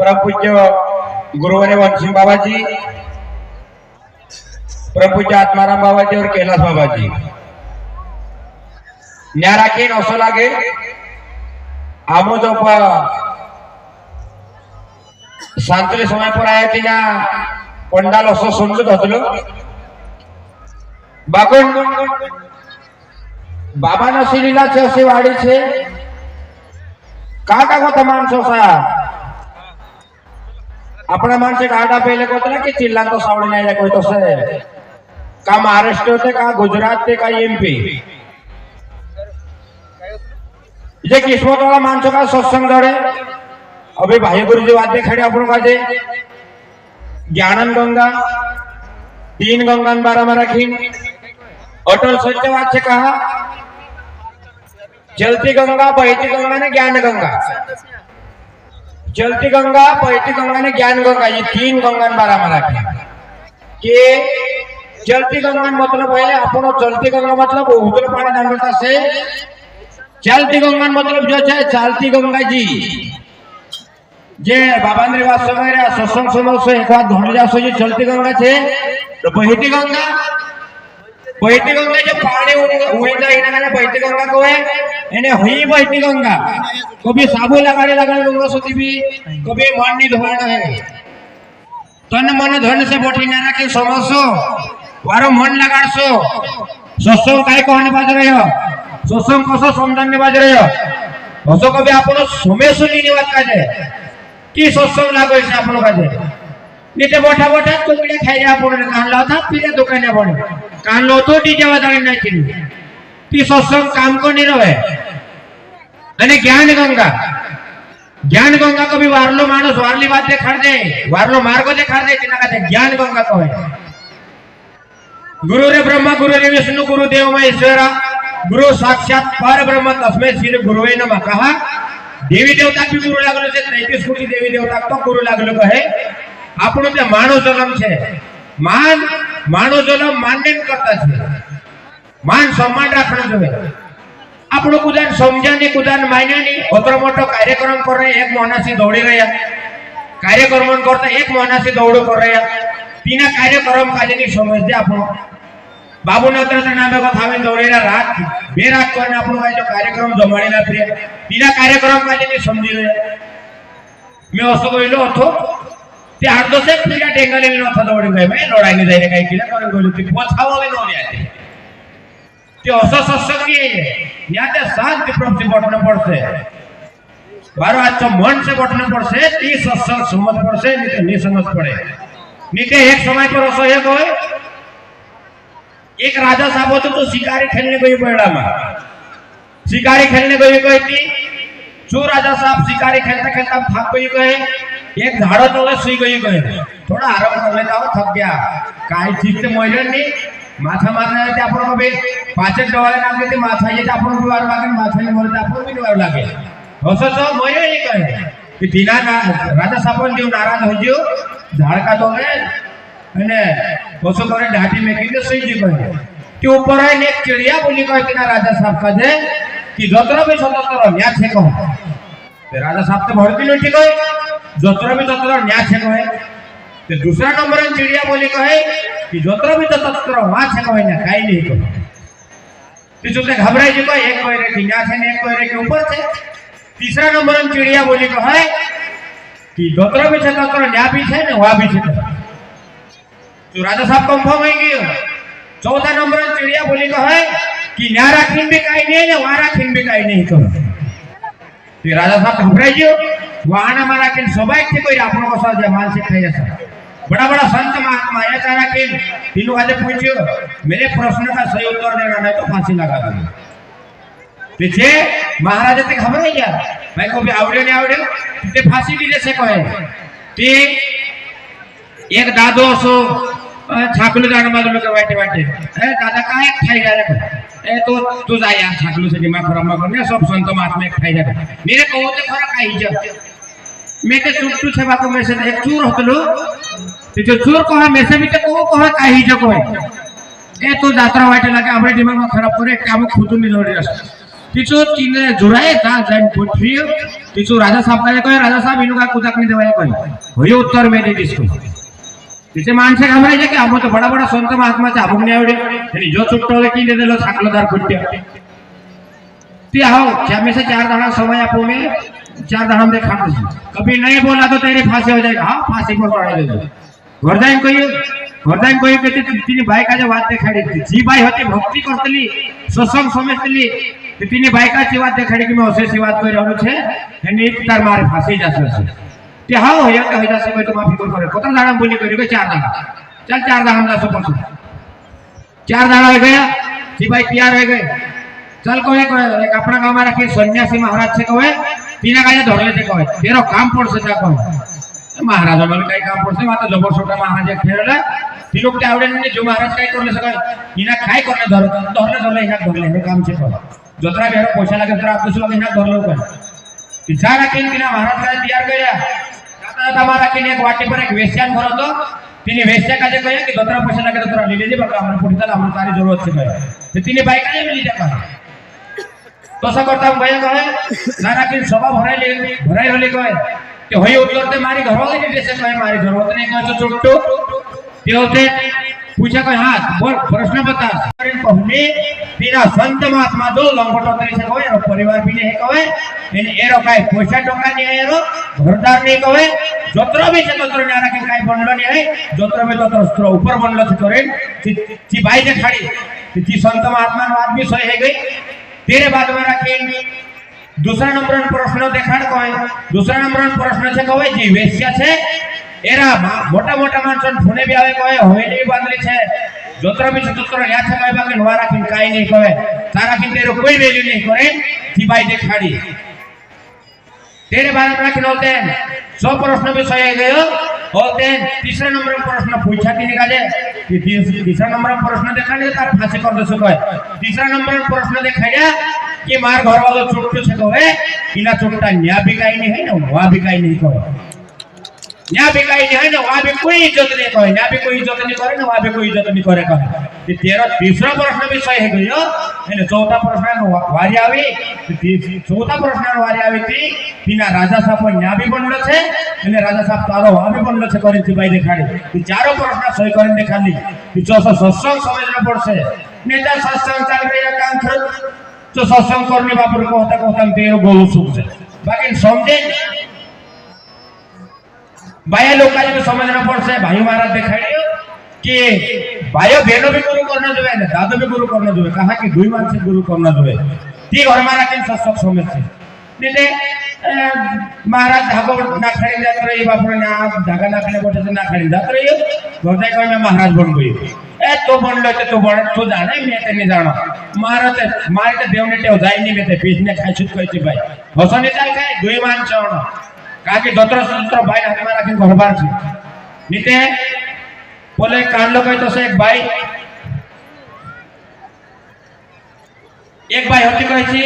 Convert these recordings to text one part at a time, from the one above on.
परम पूज्य गुरुवरे वंशिंग बाबा जी, परम पूज्य आत्माराम बाबा जी और कैलाश बाबा जी न्यारा के नौसो लागे आमो जो शांतले समय पर आया थी ना पंडाल असो सुनलो धतलो बागुन बाबा ना सिलीला छे असे वाडी छे का को माणसो सा अपना माणसे गाडा पहिले कोतला की चिल्ला तो सावळे नाही कोई तो से का महाराष्ट्र ते का गुजरात ते का एमपी जे किस्मत वाला माणसों का सत्संग दौड़े अभी भाई गुरु जी वाद्य खड़े अपन काजे ज्ञानन गंगा तीन गंगन बारा में रखी अटल सत्यवाद से कहा चलती गंगा बहती गंगा ने ज्ञान गंगा चलती गंगा बहती गंगा ने ज्ञान गंगा ये तीन गंगन बारा में रखी कि चलती गंगा मतलब है अपन चलती गंगा मतलब उधर पानी डालता से चलती गंगा मतलब जो है चालती गंगा जी जे बाबा ने वास वगैरह सत्संग सुनो से एक बार धोने जा सो ये चलती गंगा छे तो बहती गंगा जो पानी उड़ता है ना बहती गंगा को है इन्हें हुई बहती गंगा कभी साबु लगाने गंगा सोती भी कभी मन नहीं धोना है तन मन धोने से बोटी ना रखे समझो वारो मन लगासो सत्संग काय कहने बाज रहे हो सत्संग कसो समझने बाज रहे हो हसो कभी आपण समय सुनी निवात काजे की सत्संग लागो है आपण काजे नीचे बोठा बोठा टुकड़े खाई आपण कान लावता फिर दुकाने बने कान लो तो डीजे वाजाने नाही केली ती सत्संग काम को नहीं रहे અને ज्ञान गंगा कभी वारलो माणूस वारली बात देखाड़ दे वारलो मार्ग देखाड़ दे तिना का ज्ञान गंगा कहे गुरु रे ब्रह्मा गुरु रे विष्णु गुरु देव महेश्वरा गुरु साक्षात पर ब्रह्म तस्मै श्री गुरुवे नमः कहा देवी देवता भी गुरु लागलो छे 33 कोटी देवी देवता तो गुरु लागलो कहे આપણો તે માણો જન્મ છે માણો જન્મ માન્ય કરતા છે માન સન્માન રાખવું જોઈએ આપણો કુદાન સમજાને કુદાન માન્યાની ઓતરો મોટો કાર્યક્રમ કરે એક મોનાસી દોડી રહ્યા કાર્યક્રમ કરતા એક મોનાસી દોડો कर રહ્યા तीना कार्यक्रम काजेनी समझ दे આપણો बाबूने तर नामे को थावे दौड़ेला रात बे रात कोने આપણો जो कार्यक्रम जमाडेला प्रिय तीना कार्यक्रम काजेनी समजी रे मैं असो बोलो अथो ते आठ से पूरा टेंगले न था दौड़ी गए मैं लड़ाई जाय रे काय किला करे बोलो ती पोछावले न आते ते असो सत्संगी है या ते शांति प्रति बटन पड़से बारो आज मन से बटन पड़से ती सत्संग समझ पड़से नहीं समझ पड़े नीचे एक समय पर असो एक होय एक राजा साहब तो शिकारी खेलने गई बेड़ा में शिकारी खेलने गई थी जो राजा साहब शिकारी खेलता खेलता थक गई गए एक झाड़ो तले सुई गई गए थोड़ा आराम कर लेता हो थक गया काई ठीक से मोइलन नहीं माथा मारने थे अपन को भी पांच डवाले नाम के माथा ये अपन को वार लागे माथा ने मरता अपन भी वार लागे होसो तो मोइले ही कहे कि दिना ना राजा साहब ने नाराज हो जियो झाड़ का तो है અને બસો કરે ડાટી મેકીને સઈ જી કહે કે ઉપર આઈને એક ચિડિયા બોલી કહે કે ના રાજા સાહેબ કહે कि जतरा भी सतरा न्या छे कहो ते राजा साहब तो भड़की नहीं ठीक है जतरा भी सतरा न्या छे कहे ते दूसरा नंबर में चिड़िया बोली कहे कि जतरा भी सतरा वहां छे कहे ना काई नहीं कहो ते जो घबराई जी कहे एक कहे रे कि न्या छे ने एक कहे रे के ऊपर छे तीसरा नंबर में चिड़िया बोली कहे कि जतरा भी सतरा न्या भी छे ने वहां भी छे तो राजा साहब कंफर्म हो गयो चौथा नंबर में चिड़िया बोली कहे कि न्यारा खिन भी काई नहीं ने वारा खिन भी काई नहीं कहो ते राजा साहब घबराई गयो वाना मारा के स्वाभाविक थे कोई आपनो को साथ मानसिक थे ऐसा बड़ा बड़ा संत महात्मा आया तारा के तीनों आज पूछियो मेरे प्रश्न का सही उत्तर देना नहीं तो फांसी लगा दूंगा पीछे महाराज ते घबराई गया भाई को भी आवड़े ने आवड़े ते फांसी दी जैसे कहे ते एक दादो सो छाकलू जाने मालूम के बैठे बैठे ए दादा काहे खाई जा रे ए तो तू जा यार छाकलू से दिमाग खराब मत करने सब संत महात्मा खाई जा मेरे को ते खरा खाई जा मैं के चुप से बात में से एक चूर होतलो ते जो चूर को में से भी ते को खाई जा को ए तो यात्रा वाटे लगे अपने दिमाग में खराब करे काम खुद नहीं लोड़ी तीचो तीने जुराए ता जाइन पुत्री तीचो राजा साहब का कहे राजा साहब इनु का कुदाक नहीं देवाय कहे होय उत्तर में दे दिसको तिचे माणसे घाबराय जे की आमो तो बड़ा बड़ा संत महात्मा चा आबुक नाही आवडे आणि जो चुट्टो की दे देलो साकलदार कुट्ट्या ती आओ छमे से 4 दाना समय आपो में 4 दाना में खा दे कभी नहीं बोला तो तेरी फांसी हो जाएगा हां फांसी पर चढ़ा दे वरदान कोई कहते तिनी बायकाच्या वाद देखाडी जी बाई होती भक्ति करतली सत्संग समजतली तिनी बायकाची वाद देखाडी की मैं असे वाद कर रहलो छे एनी तार मारे फांसी जासे छे ते हाओ हे कहि जासे मैं तो माफी करे कत दाना बोली करी के 4 दाना चल 4 दाना जासो पछो 4 दाना हो गया जी भाई तैयार हो गए चल कोई एक अपना गांव में रखे सन्यासी महाराज छे कहे तीना गाया धरले छे कहे तेरो काम पड़से जा कहे महाराज मन काही काम पड़से माता जबर छोटा महाराज खेळला ती लोक आवडे नाही जो महाराज काय करले सगळ हिना काय करले धरले हिना धरले हे काम छे कहे जत्रा बेरो पैसा लागे तर आपस लोग हिना धरलो कहे बिचारा के तिना महाराज काय तैयार કર્યા दादा તમારા કે એક વાટી પર એક વેશ્યાન घर હતો तिने वेश्या काजे कहे कि जत्रा पैसा लागे तर ले लेजे बघा आपण पुढे चला आपण सारी जरूरत छे कहे ते तिने बाई काजे मिली जा कहे तसा करता भैया कहे नारा की सभा भराई होले कहे कि होई उत्तर ते मारी घरवाले के देशे कहे मारी जरूरत नहीं कहे तो छुट्टो ते होते पूछा कहे हां बोल प्रश्न बता पहले तेरा संत महात्मा दो लंगोटो तरी से कहे परिवार भी नहीं कहे इन एरो काय पैसा टोका नहीं एरो घरदार नहीं कहे जत्रा भी से तत्र नारा के काय बनलो नहीं है जत्रा में तत्र स्त्र ऊपर बनलो छे करे ती बाई जे खाड़ी ती संत महात्मा नो आदमी सही है गई तेरे बाद में रखेंगे दूसरा नंबर प्रश्न देखाड़ कहे दूसरा नंबर प्रश्न छे कहे जी वेश्या छे एरा मोटा मोटा मानसन फुने भी आवे कहे होएली बांधली छे जोत्र भी जोत्र या छे कहे बाकी नवा राखीन काई नहीं कहे तारा की तेरो कोई वैल्यू नहीं करे जी भाई देखाड़ी तेरे बारे में राखीन होते 100 प्रश्न भी सही गयो होते तीसरा नंबर प्रश्न पूछा कि निकाले तीसरा नंबर प्रश्न देखाड़े तार फांसी कर दे सको तीसरा नंबर प्रश्न देखाड़या कि मार घर वालो चुट्टू छे कहे इना चुट्टा न्या बिकाई नहीं है ना वा बिकाई नहीं कहे न्या बिकाई नहीं है ना वा भी कोई इज्जत नहीं कहे न्या भी कोई इज्जत नहीं करे ना वा भी कोई इज्जत नहीं करे कहे कि तेरा तीसरा प्रश्न भी सही है गयो एने चौथा प्रश्न वारी आवी चौथा प्रश्न वारी आवी थी तीना राजा साहब न्या भी बनलो छे एने राजा साहब तारो वा भी बनलो छे करे थी भाई देखाड़ी कि चारों प्रश्न सही करे देखाली कि चौथा सत्संग समझना पड़से नेता सत्संग चल रही काम कर तो सत्संग करने बापर को होता तेरो गोल सुख से बाकी समझे भाई लोग भी समझना पड़से भाई महाराज देखाड़ियो कि भाइयों बहनों भी गुरु करना जो है ना दादो भी गुरु करना जो है कहा कि दुई मान से गुरु करना जो है ती घर मारा के सत्संग समझ से निते महाराज धागो ना खड़ी जात रही बापर ना धागा ना खड़े बोटे से ना खड़ी जात रही गोदाई कोई में महाराज बन गई ए तो बनलो तो बन तू जाने मैं ते नहीं जानो महाराज मारे ते देव ने टेव जाई नहीं मैं ते पीछ ने खाई छुट कहती भाई हसने चाल काय दुई मान छono काके दोत्र सूत्र भाई हाथ में राखी घरबार छे नीते बोले कांडलो कहे तो से एक भाई होती कहे छी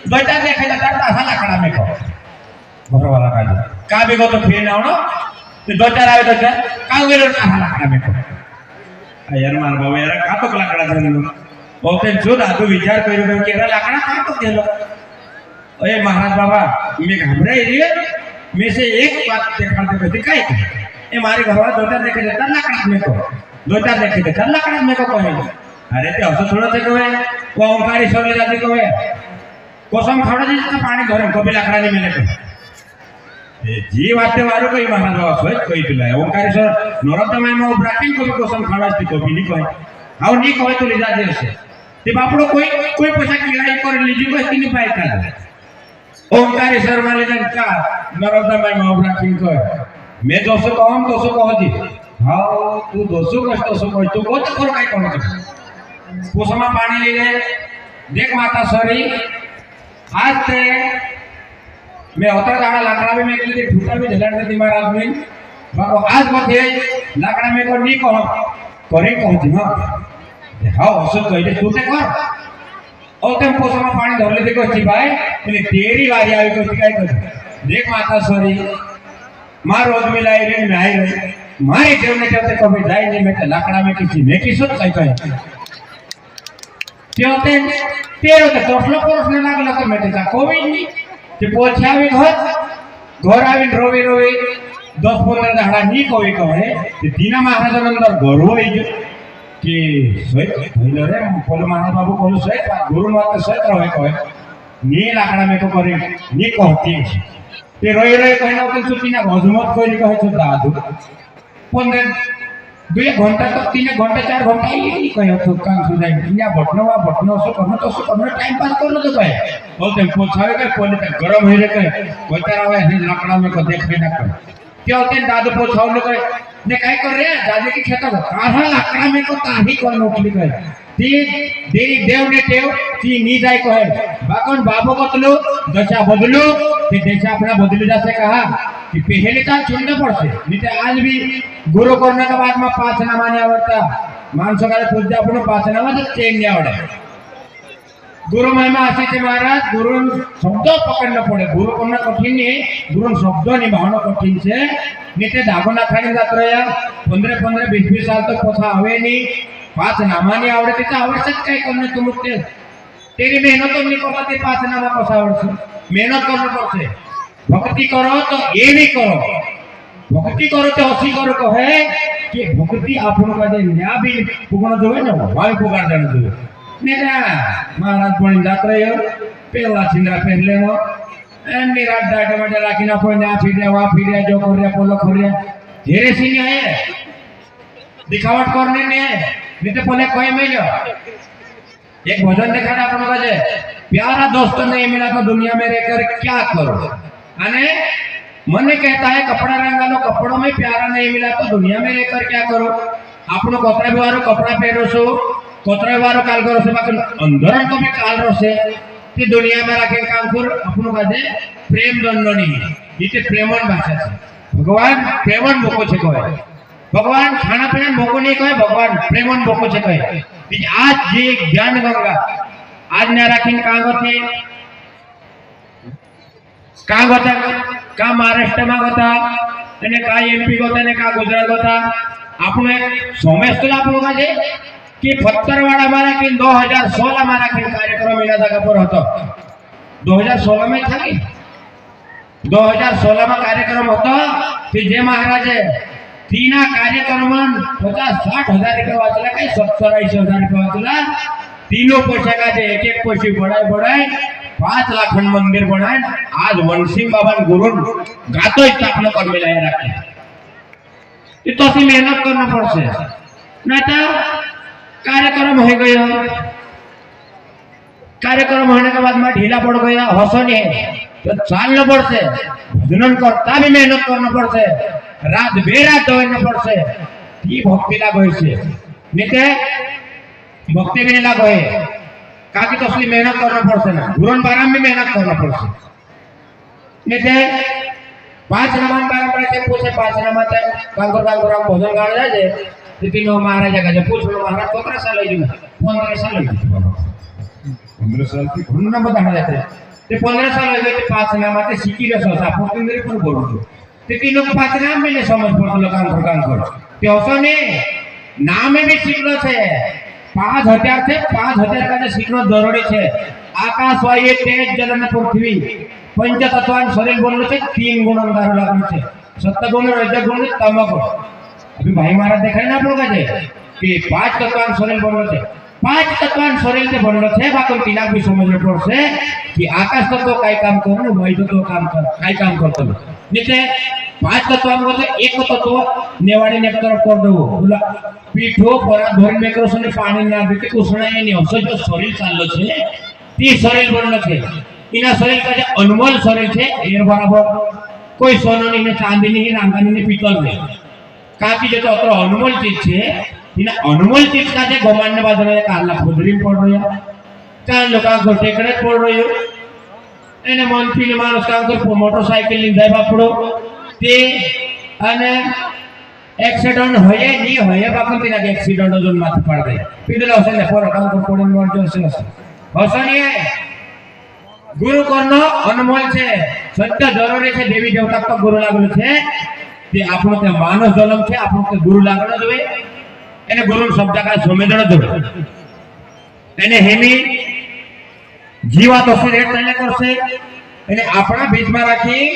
दोटा देखे तो तार आसा लाकड़ा में को घर वाला का भी को तो फिर ना हो तो दोटा आवे तो का गेलो आसा लाकड़ा में को यार मार बाबू यार का तो लाकड़ा देलो बोलते जो दादू विचार करियो के रा लाकड़ा का तो देलो ओए महाराज बाबा मैं घबराई रे में से एक बात देखाते कहते काय ए मारी घरवा दोटा देखे देता लाकड़ा में को दोटा देखे देता लाकड़ा में को कहे अरे ते औसो थोड़ा से कहे वो ओंकारेश्वर ले जाती कहे कसम खाड़ा जी तो पानी धरे कभी लाकड़ा नहीं मिले को जी वाटे वारो कोई महाराज बाबा सोच कोई तुला ओंकारेश्वर नरोत्तम में ब्राकिंग को कसम खाड़ा थी तो भी नहीं कहे हाउ नहीं कहे तो ले जा दे से ते बापड़ो कोई पैसा किराई कर लीजी को नहीं पाए का ओंकारेश्वर माले का नरोत्तम में ब्राकिंग को मैं 200 कहम 200 कह दी हां तू 200 कष्ट 200 कह तू को तो कर काय कोण पोसमा पानी ले ले देख माता सॉरी आज ते मैं होता गाना लाकड़ा में एक लिए ठूटा भी झलड़ दे महाराज में बाबू आज मथे लाकड़ा में को नहीं कह करे कहती हां हां असो कहले तू ते कर और तुम पोसमा पानी धर ले देखो छी भाई એટલે तेरी वारी आई को काय कर देख माता सॉरी मार रोज मिलाई रे मैं आई रे मारी देव ने कहते कभी जाई नहीं मैं लाकड़ा में किसी मैं किसो काय कहे कहते तेरो तो कसलो प्रश्न लागला तो मेटे चा कोविड नी ते पोछे आवी घर आवी रोवी रोवी 10-15 दाडा नी कोवी कहे ते दीना महाराज नंतर घर होई गयो कि सोय भइलो रे पोलो महाराज बाबू कोलो सोय गुरु माता सोय रहे कहे नी लाकड़ा में को करे नी कहती ते रोई रोई कहना तो सुतीना हजमत कोई कहे तो दादू 2 घंटा तक 3 घंटा 4 घंटा ये कहे तो काम सुनाई या बटनो सो करनो टाइम पास करनो तो कहे बोलते पोछावे के कोने तक गरम होई रे कहे कोता रहे है लाकड़ा में को देखे ना कर क्या होते दादू पोछाव लो कहे ने काय कर रे दादू की खेता आहा लाकड़ा में को ताही को नोकली कहे ती देरी देव ने टेव ती नी जाय कहे बाकन बाबू कतलो दशा बदलो ते दशा अपना बदली जासे कहा कि पहले का चुनना पड़से नहीं तो आज भी गुरु करने के बाद में 5 नामा नहीं आवड़ता मानसो का पूजा अपन 5 नामा तो चेंज नहीं आवड़े गुरु महिमा आशी थे महाराज गुरु शब्द पकड़ना पड़े गुरु करना कठिन नहीं गुरु शब्द निभाना कठिन से नहीं तो धागो ना खाने जात रहे 15-15 20-20 साल तक पोछा हवे नहीं 5 नामा नहीं आवड़े तो आवश्यक काय करने तुम तेरी मेहनत नहीं करता 5 नामा पोछा आवड़े मेहनत करना पड़से भक्ति करो तो ये भी करो भक्ति करो तो असी करो कहे कि भक्ति आपन का दे न्या भी पुगण देवे ना भाई पुगार देन देवे नेरा महाराज पण जात रहे पेला छिंद्रा पहले नो एनी रात डाटा में राखीना पण ना फिरे जो करे पोलो करे धीरे से नहीं है दिखावट करने ने नहीं तो पहले कोई मिलो एक भजन देखा था अपन का जे प्यारा दोस्त नहीं मिला तो दुनिया में रहकर क्या करो अने मन कहता है कपड़ा रंगा लो कपड़ों में प्यारा नहीं मिला तो दुनिया में रहकर क्या करो आपनो कोतरा वारो कपड़ा पहनो सो कोतरा वारो काल करो से बाकी अंदर तो भी काल रो से कि दुनिया में रखे काम कर आपनो काजे प्रेम दंडनी इते प्रेमन भाषा छे भगवान प्रेमन मोको छे कहे भगवान खाना पीना मोको नहीं कहे भगवान प्रेमन मोको छे कहे आज जे ज्ञान गंगा आज ने राखीन कागते का होता का महाराष्ट्र में होता અને का एमपी होता ने का गुजरात होता आपने सोमेश्वर आप लोग जे कि फत्तरवाड़ा मारा कि 2016 मारा कि कार्यक्रम मिला था पर होता 2016 में था कि 2016 में कार्यक्रम होता कि जे महाराज तीना कार्यक्रम 50-60 हजार रुपया वाचला काही 70-80 हजार रुपया वाचला तीनों पैसा का जे एक पैसे बढ़ाए 5 लाख मंदिर बनाए आज वनसिंह बाबा गुरु गातो स्थापना कर मिलाए रखे ये तो सी मेहनत करना पड़से ना तो कार्यक्रम हो गया कार्यक्रम होने के बाद में ढीला पड़ गया हंसनी है तो चालना पड़से भजन करता भी मेहनत करना पड़से रात बेरात दौड़ना पड़से ये भक्ति लागो है नहीं भक्ति भी नहीं लागो है काकी तो असली मेहनत करना पड़से ना गुरन बाराम में मेहनत करना पड़से नहीं 5 नमान बाराम पड़े पूछे 5 नमा तक कांगोर हम भोजन गाड़ जाए तीनों महाराज का पूछ लो महाराज कोकरा साल लई 15 साल लई 15 साल की घुन्ना बता जाते ते 15 साल लई ते 5 नमा ते सीखी रे सोसा पोतिन रे पण बोलू ते तीनों को 5 नाम में समझ पड़तो काम कर ते ओसने नाम में भी सीखलो छे 5000 से 5000 का सीखनो जरूरी है आकाश वायु तेज जल में पृथ्वी पंच तत्वान शरीर बोलने से 3 गुण अंगार लागू है सत्वगुण रजोगुण तमोगुण अभी भाई महाराज देखा ना आप लोग कि 5 तत्वान शरीर बोलने से 5 तत्वान शरीर से बोलने से बाकी तीना भी समझने पड़से कि आकाश तत्व काय काम करो वायु तत्व काम कर काय काम करतो नीचे 5 तत्व को तो एक तत्व नेवाड़ी ने तरफ कर दो बोला पीठो पर धोरी में करो सने पानी ना देते उसने नहीं हो जो शरीर चाललो छे ती शरीर बनलो छे इना शरीर का जो अनमोल शरीर छे ए बराबर कोई सोना नहीं चांदी नहीं रांगानी नहीं पीतल नहीं काकी जो तो अनमोल चीज छे इना अनमोल चीज का जे गमानने बाद में काला खुदरी पड़ रही है चार लोका को टेकड़े पड़ रही है एने मंत्री ने मानुस का को मोटरसाइकिल ની જાય બાપડો તે અને एक्सीडेंट होये नहीं होये बाकी बिना एक्सीडेंट जोन माथ पड़ गए पिदला से ने पर काम को पड़न मर जो से हसनी है गुरु करनो अनमोल छे सत्य जरूरी छे देवी देवता को गुरु लागलो छे ते आपनो के मानव जन्म छे आपनो के गुरु लागलो जोवे एने गुरु शब्द का समझणो जोवे एने हेमी જીવાતો છે રેડ ચાલ્યા કરશે અને આપણા બીજમાં રાખી